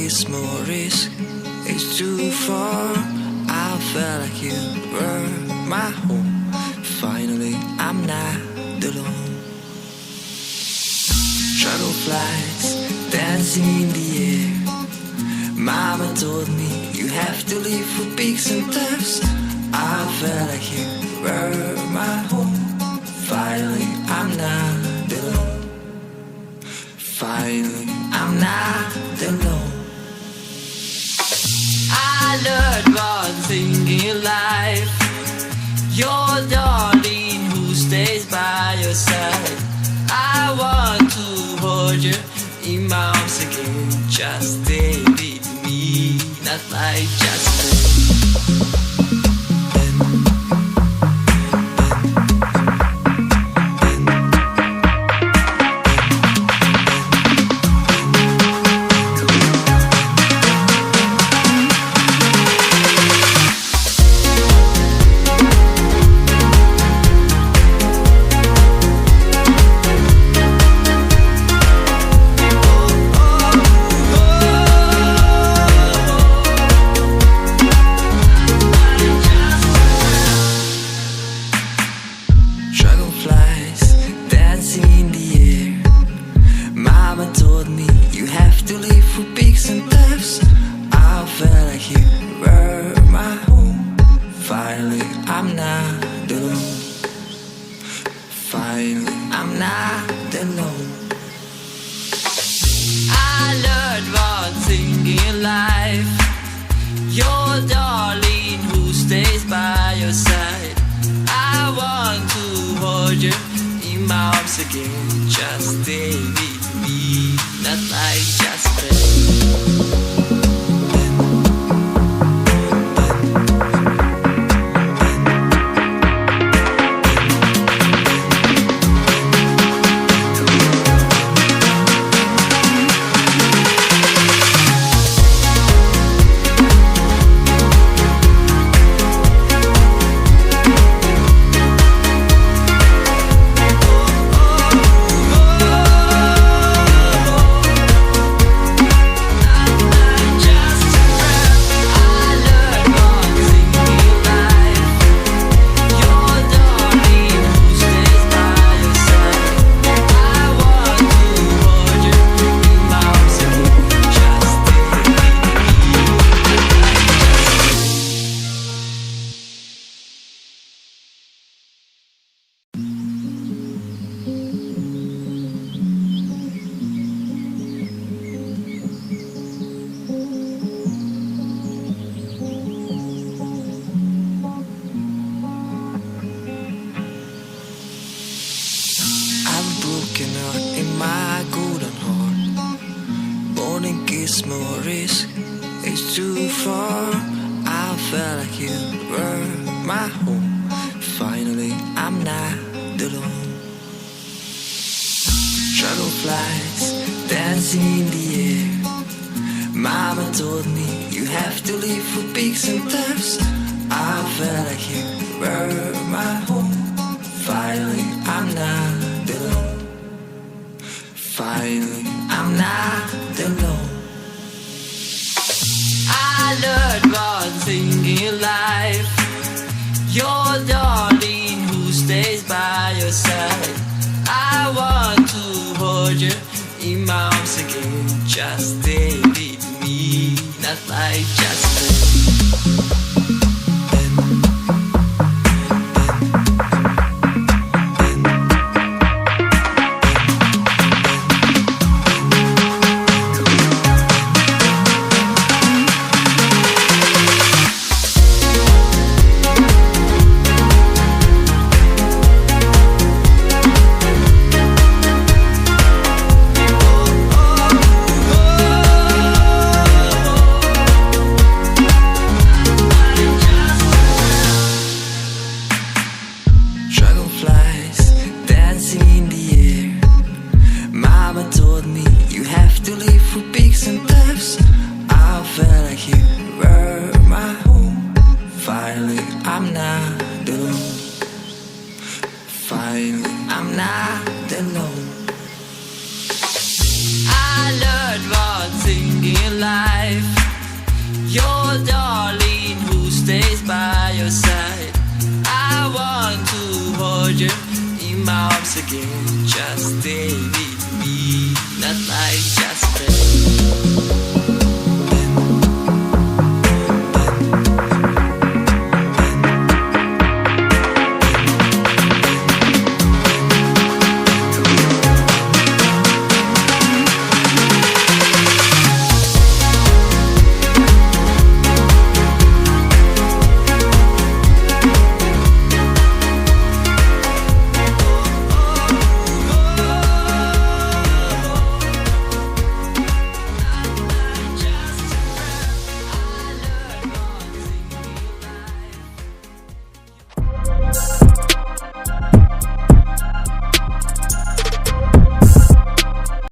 kiss, more risk. It's too far. I felt like you were my home. Finally, I'm not alone. Dragonflies dancing in the air. Mama told me you have to leave for peaks and depths. I felt like you were my home. Finally, I'm not alone. Finally, I'm not alone. I learned one thing in life. Your darling who stays by your side. I want to hold you in my arms again. Just stay with me, not like just stay. Finally, I'm not alone. I learned one thing in life. Your darling who stays by your side. I want to hold you in my arms again. Just stay with me, not like just stay.